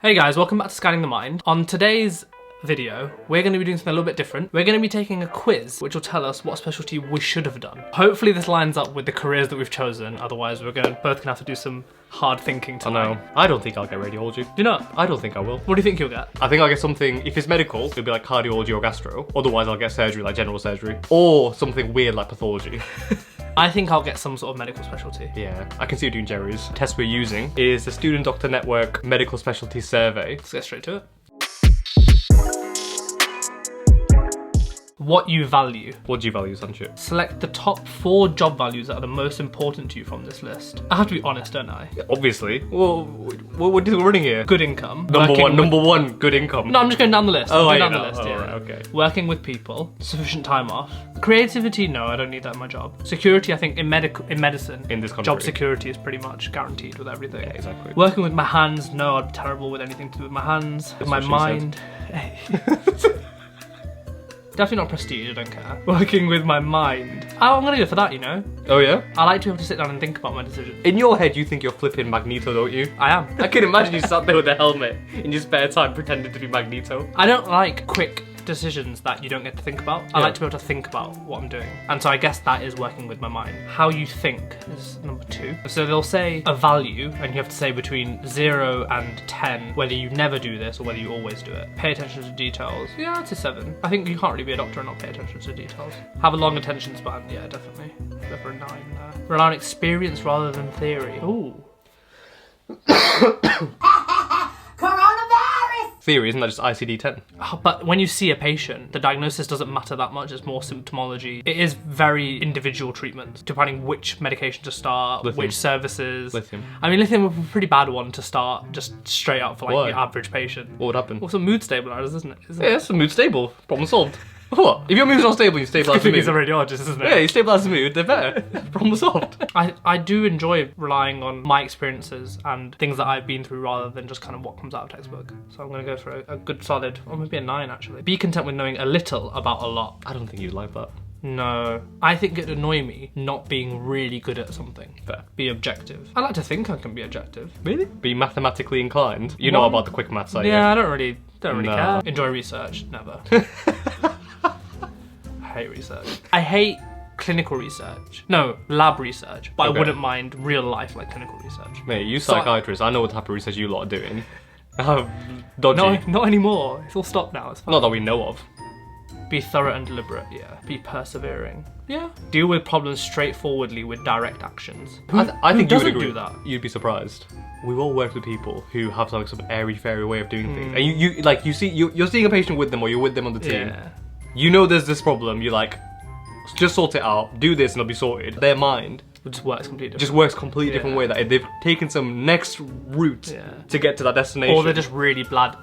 Hey guys, welcome back to Scanning the Mind. On today's video, we're going to be doing something a little bit different. We're going to be taking a quiz which will tell us what specialty we should have done. Hopefully this lines up with the careers that we've chosen, otherwise we're both going to have to do some hard thinking tonight. I know. I don't think I'll get radiology. Do you not? I don't think I will. What do you think you'll get? I think I'll get something, if it's medical, it'll be like cardiology or gastro. Otherwise I'll get surgery, like general surgery. Or something weird like pathology. I think I'll get some sort of medical specialty. Yeah, I can see you doing Jerry's. The test we're using is the Student Doctor Network Medical Specialty Survey. Let's get straight to it. What you value. What do you value, Sanchit? Select the top 4 job values that are the most important to you from this list. I have to be honest, don't I? Yeah, obviously. Well, what are we running here? Good income. Number one, good income. No, I'm just going down the list. Oh, I'm yeah, going down the list, yeah. Right, okay. Working with people, sufficient time off. Creativity, no, I don't need that in my job. Security, I think in medicine, in this country, job security is pretty much guaranteed with everything. Yeah, exactly. Working with my hands, no, I'd be terrible with anything to do with my hands. With my mind. Definitely not prestige, I don't care. Working with my mind. Oh, I'm gonna go for that, you know? Oh yeah? I like to be able to sit down and think about my decision. In your head, you think you're flipping Magneto, don't you? I am. I can imagine you sat there with a helmet in your spare time pretending to be Magneto. I don't like quick decisions that you don't get to think about. I like to be able to think about what I'm doing. And so I guess that is working with my mind. How you think is number 2. So they'll say a value and you have to say between 0 and 10 whether you never do this or whether you always do it. Pay attention to details. Yeah, it's a 7. I think you can't really be a doctor and not pay attention to details. Have a long attention span. Yeah, definitely. Go for a 9 there. Rely on experience rather than theory. Ooh. Theory, isn't that just ICD-10? Oh, but when you see a patient, the diagnosis doesn't matter that much, it's more symptomology. It is very individual treatment, depending which medication to start, Lithium. which services. Lithium. I mean, lithium would be a pretty bad one to start just straight up for like Why? the average patient. What would happen? Also mood stabilizers, isn't it? Yeah, it's a mood stable. Problem solved. What? If your mood's not stable, you stabilise I the think mood. he's a radiologist, isn't it? Yeah, you stabilise the mood, they're better. Problem solved. I do enjoy relying on my experiences and things that I've been through rather than just kind of what comes out of textbook. So I'm going to go for a good solid, or maybe a 9 actually. Be content with knowing a little about a lot. I don't think you'd like that. No. I think it'd annoy me not being really good at something. Fair. Be objective. I like to think I can be objective. Really? Be mathematically inclined? You know about the quick maths, are you? Yeah, I don't really No. care. Enjoy research? Never. I hate research. I hate clinical research. No, lab research. But Okay. I wouldn't mind real life, like clinical research. Mate, you psychiatrists, I know what type of research you lot are doing. Dodgy. No, not anymore. It's all stopped now. It's fine. Not that we know of. Be thorough and deliberate, yeah. Be persevering. Yeah. Deal with problems straightforwardly with direct actions. I think you would doesn't agree. do that? You'd be surprised. We've all worked with people who have like some airy-fairy way of doing things. And you're seeing a patient with them or you're with them on the team. Yeah. You know there's this problem, you're like, just sort it out, do this and it'll be sorted. Their mind It just works completely different. just works completely different way. That they've taken some next route to get to that destination. Or they're just really bad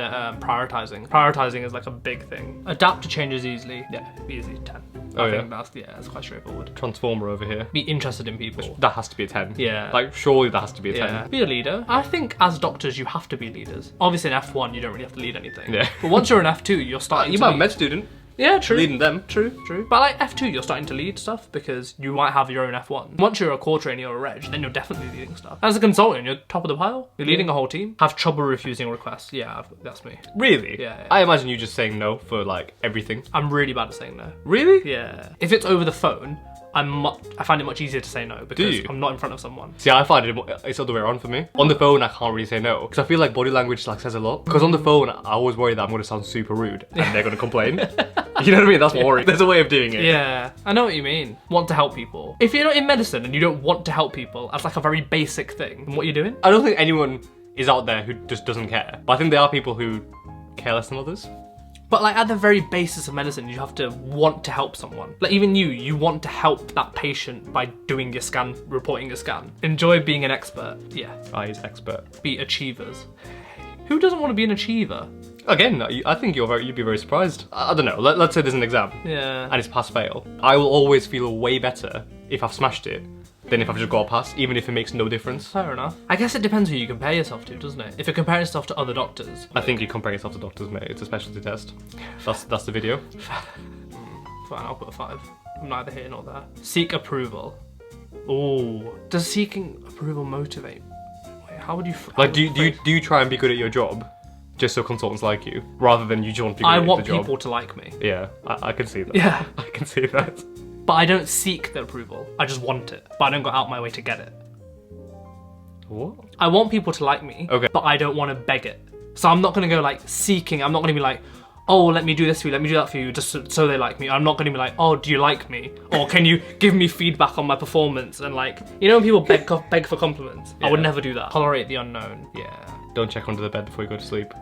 at prioritising. Prioritising is like a big thing. Adapt to changes easily. Yeah, easy, 10. Oh, I yeah? think that's quite straightforward. Transformer over here. Be interested in people. That has to be a 10. Yeah. Like, surely that has to be a 10. Yeah. Be a leader. I think as doctors you have to be leaders. Obviously in F1 you don't really have to lead anything. Yeah. But once you're in F2 you're starting You to might lead. be a med student. Yeah, true. Leading them. True. But like F2, you're starting to lead stuff because you might have your own F1. Once you're a core trainee or a reg, then you're definitely leading stuff. As a consultant, you're top of the pile. You're leading a whole team. Have trouble refusing requests. Yeah, that's me. Really? Yeah. I imagine you just saying no for like everything. I'm really bad at saying no. Really? Yeah. If it's over the phone, I find it much easier to say no because you? I'm not in front of someone. See, I find it's the other way around for me. On the phone, I can't really say no because I feel like body language like says a lot. Because on the phone, I always worry that I'm going to sound super rude and they're going to complain. You know what I mean? That's my worry. There's a way of doing it. Yeah, I know what you mean. Want to help people. If you're not in medicine and you don't want to help people as like a very basic thing, then what are you doing? I don't think anyone is out there who just doesn't care. But I think there are people who care less than others. But like at the very basis of medicine, you have to want to help someone. Like even you want to help that patient by doing your scan, reporting your scan. Enjoy being an expert. Yeah. He's expert. Be achievers. Who doesn't want to be an achiever? Again, I think you'd be very surprised. I don't know. Let's say there's an exam. Yeah. And it's pass-fail. I will always feel way better if I've smashed it than if I've just got a pass, even if it makes no difference. Fair enough. I guess it depends who you compare yourself to, doesn't it? If you're comparing yourself to other doctors. I think you compare yourself to doctors, mate. It's a specialty test. That's the video. Fine, I'll put a 5. I'm neither here nor there. Seek approval. Ooh. Does seeking approval motivate? Wait, How would you? Like, do you try and be good at your job, just so consultants like you, rather than you just want to be good I at want the job? people to like me. Yeah, I can see that. Yeah. I can see that. But I don't seek the approval. I just want it. But I don't go out my way to get it. What? I want people to like me. Okay. But I don't want to beg it. So I'm not going to go like seeking. I'm not going to be like, oh, let me do this for you, let me do that for you, just so they like me. I'm not going to be like, oh, do you like me? Or can you give me feedback on my performance? And like, you know when people beg for compliments? Yeah. I would never do that. Tolerate the unknown. Yeah. Don't check under the bed before you go to sleep.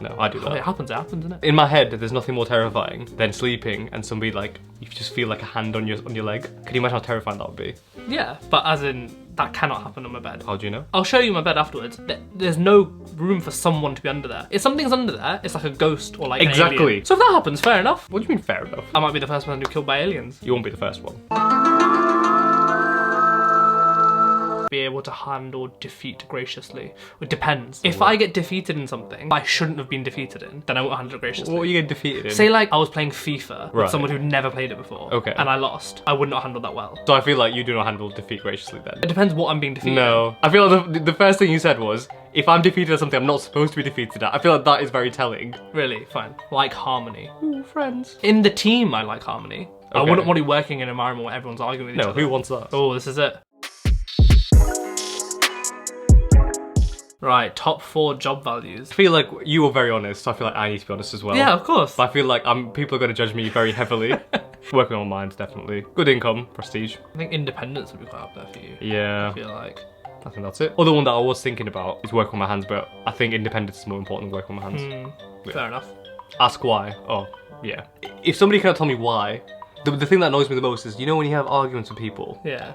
No, I do that. It happens, isn't it? In my head, there's nothing more terrifying than sleeping and somebody like, you just feel like a hand on your leg. Can you imagine how terrifying that would be? Yeah, but as in, that cannot happen on my bed. How do you know? I'll show you my bed afterwards. There's no room for someone to be under there. If something's under there, it's like a ghost or like an Exactly. alien. So if that happens, fair enough. What do you mean fair enough? I might be the first person who killed by aliens. You won't be the first one. Be able to handle defeat graciously. It depends. If I get defeated in something I shouldn't have been defeated in, then I won't handle it graciously. What are you getting defeated in? Say like I was playing FIFA with Right. someone who'd never played it before, Okay. and I lost. I would not handle that well. So I feel like you do not handle defeat graciously then. It depends what I'm being defeated. No. I feel like the first thing you said was, if I'm defeated at something I'm not supposed to be defeated at, I feel like that is very telling. in. Really, fine. Like harmony. Ooh, friends. In the team, I like harmony. I Okay. wouldn't want to be working in an environment where everyone's arguing with each No, other. who wants that? Oh, this is it. Right, top 4 job values. I feel like you were very honest, so I feel like I need to be honest as well. Yeah, of course. But I feel like people are going to judge me very heavily. Working on minds, definitely. Good income, prestige. I think independence would be quite up there for you. Yeah, I feel like. I think that's it. Other one that I was thinking about is work on my hands, but I think independence is more important than work on my hands. Yeah. Fair enough. Ask why. Oh, yeah. If somebody cannot tell me why, the thing that annoys me the most is, you know when you have arguments with people, Yeah.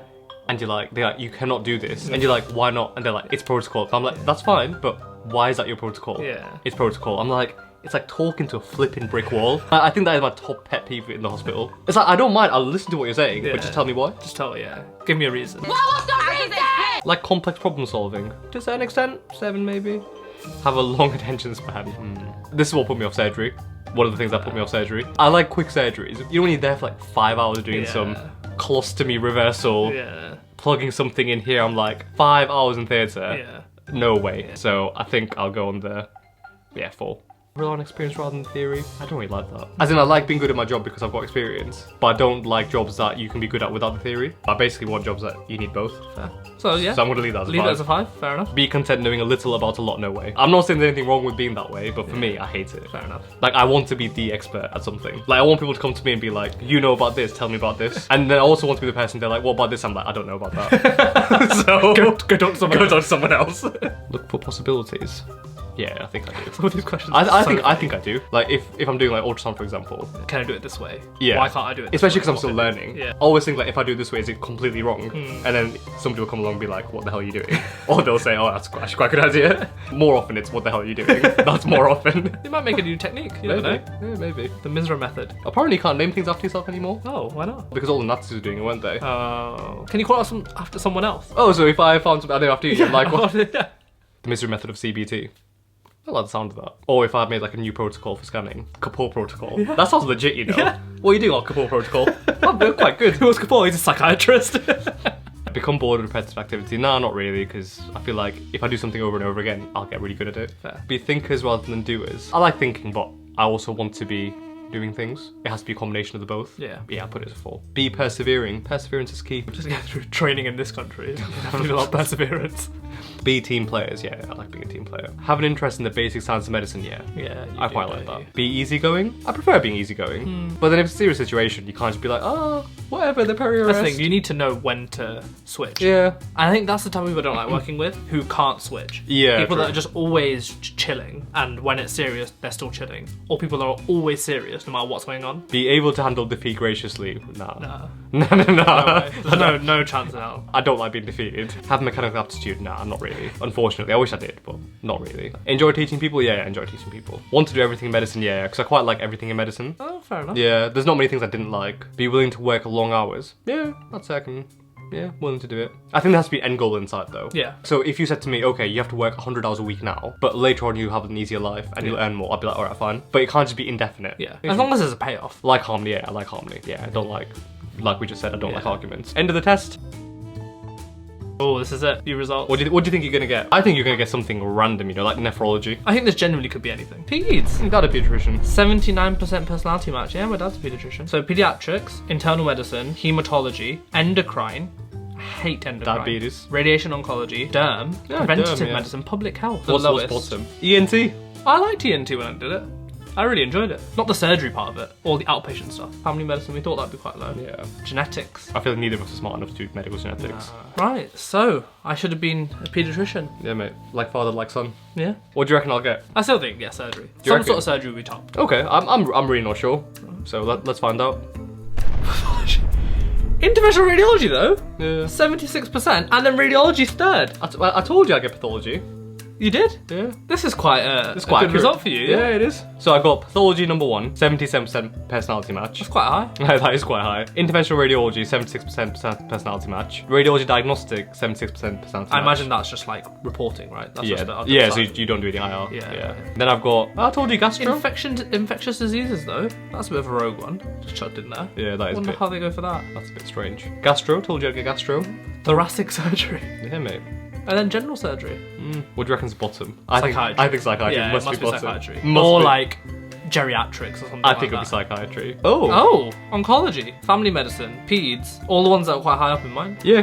and they're like, you cannot do this, and you're like, why not? And they're like, it's protocol. I'm like, that's fine, but why is that your protocol? Yeah. It's protocol. I'm like, it's like talking to a flipping brick wall. I think that is my top pet peeve in the hospital. It's like, I don't mind, I'll listen to what you're saying, Yeah. but just tell me why. Just tell me, yeah. Give me a reason. Like complex problem solving. To a certain extent, 7 maybe. Have a long attention span. This is what put me off surgery. One of the things that put me off surgery. I like quick surgeries. You know when you're there for like 5 hours doing Yeah. some colostomy reversal, Yeah. plugging something in here, I'm like, 5 hours in theatre? Yeah. No way. So I think I'll go on the, 4. Rely on experience rather than theory. I don't really like that. As in, I like being good at my job because I've got experience, but I don't like jobs that you can be good at without the theory. I basically want jobs that you need both. Fair. So, yeah. So I'm going to leave that as a Leave it 5. as a 5. Fair enough. Be content knowing a little about a lot, no way. I'm not saying there's anything wrong with being that way, but for me, I hate it. Fair enough. Like, I want to be the expert at something. Like, I want people to come to me and be like, you know about this, tell me about this. And then I also want to be the person, they're like, what about this? I'm like, I don't know about that. So, Go talk to someone go else. talk to someone else. Look for possibilities. Yeah, I think I do. Some of these questions I are so think I do. Like, if I'm doing like ultrasound, for example. Can I do it this way? Yeah. Why can't I do it this Especially way? because I'm still learning. Yeah. I always think like, if I do it this way, is it completely wrong? And then somebody will come along and be like, what the hell are you doing? Or they'll say, oh, that's actually quite a good idea. More often it's, what the hell are you doing? That's more often. They might make a new technique. You never know. Yeah, maybe. The Misra method. Apparently you can't name things after yourself anymore. Oh, why not? Because all the Nazis were doing it, weren't they? Oh. Can you call it after someone else? Oh, so if I found something I know after you, I'm like, what? Yeah. The misery method of CBT. I like the sound of that. Or if I made like a new protocol for scanning. Kapoor protocol. Yeah. That sounds legit, you know. Yeah. What are you doing on Kapoor protocol? They're quite good. Who was Kapoor? He's a psychiatrist. Become bored of repetitive activity? Nah, not really, because I feel like if I do something over and over again, I'll get really good at it. Fair. Be thinkers rather than doers. I like thinking, but I also want to be doing things. It has to be a combination of the both. Yeah. Yeah, I'll put it as a 4. Be persevering. Perseverance is key. Just get through training in this country. You have to do a lot of perseverance. Be team players. Yeah, I like being a team player. Have an interest in the basic science of medicine. Yeah. Yeah, I quite like that. Be easygoing. I prefer being easygoing. But then if it's a serious situation, you can't just be like, oh, whatever, they're peri That's the thing, you need to know when to switch. Yeah. And I think that's the type of people I don't like working with, who can't switch. Yeah, People true. that are just always chilling, and when it's serious, they're still chilling. Or people that are always serious, no matter what's going on. Be able to handle defeat graciously. Nah. Nah. No. No, no chance in hell. I don't like being defeated. Have mechanical aptitude? Nah, not really. Unfortunately, I wish I did, but not really. Enjoy teaching people? Yeah, I enjoy teaching people. Want to do everything in medicine? Yeah, because I quite like everything in medicine. Oh, fair enough. Yeah, there's not many things I didn't like. Be willing to work long hours? Yeah, I'd say I can. Yeah, willing to do it. I think there has to be an end goal in sight though. Yeah. So if you said to me, okay, you have to work 100 hours a week now, but later on you have an easier life and you'll earn more, I'd be like, alright, fine. But it can't just be indefinite. Yeah. As long as there's a payoff. Like harmony, yeah, I like harmony. Yeah, I don't like we just said, I don't like Yeah. arguments. End of the test. Oh, this is it. Your results. What do you think you're gonna get? I think you're gonna get something random, you know, like nephrology. I think this genuinely could be anything. Peds. Dad a pediatrician. 79% personality match. Yeah, my dad's a pediatrician. So pediatrics, internal medicine, hematology, endocrine. I hate endocrine. Diabetes. Radiation oncology, derm, Yeah, preventative derm, yeah. medicine, public health. The What's lowest. bottom? ENT. I liked ENT when I did it. I really enjoyed it. Not the surgery part of it, or the outpatient stuff. Family medicine, we thought that'd be quite low. Yeah. Genetics. I feel like neither of us are smart enough to do medical genetics. Right, so I should have been a pediatrician. Yeah, mate. Like father, like son. Yeah. What do you reckon I'll get? I still think, yeah, surgery. you Some reckon? sort of surgery would be top. Okay, I'm really not sure. So let's find out. Interventional radiology though, Yeah. 76%, and then radiology's third. I told you I'd get pathology. You did? Yeah. This is quite a It's good quite accurate. result for you. Yeah, it is. So I got pathology number 1, 77% personality match. It's quite high. That is quite high. Interventional radiology, 76% personality match. Radiology diagnostic, 76% personality I match. imagine that's just like reporting, right? That's Yeah, just the other yeah. So side. you don't do anything IR. Yeah. Then I've got. I told you gastro. Infectious diseases though, that's a bit of a rogue one. Just chucked in there. Yeah, that is a Wonder bit. how they go for that. That's a bit strange. Gastro. Told you I'd get gastro. Thoracic surgery, Yeah, mate. and then general surgery. What do you reckon's bottom? Psychiatry. I think psychiatry Yeah, must, it must be be bottom. psychiatry, Must or be. like geriatrics or something. I like think it'll be that. psychiatry. Oh. Oh, oncology, family medicine, peds, all the ones that are quite high up in mine. Yeah,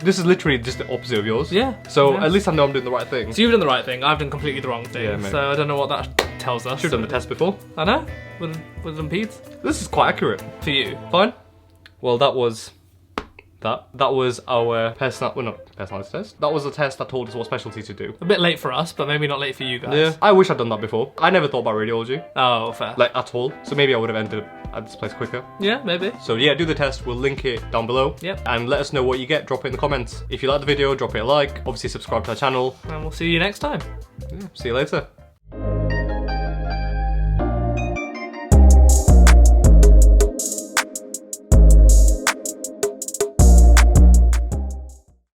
this is literally just the opposite of yours. Yeah. So Yeah. at least I know I'm doing the right thing. So you've done the right thing, I've done completely the wrong thing. Yeah, mate. So I don't know what that tells us. Should have done the test before. I know, with them peds. This is quite accurate. For you. Fine. Well, that was our personality test. That was a test that told us what specialty to do. A bit late for us, but maybe not late for you guys. Yeah. I wish I'd done that before. I never thought about radiology, Oh, fair. like at all. So maybe I would have ended up at this place quicker. Yeah, maybe. So yeah, do the test. We'll link it down below. Yep. And let us know what you get. Drop it in the comments. If you like the video, drop it a like. Obviously subscribe to our channel. And we'll see you next time. Yeah, see you later.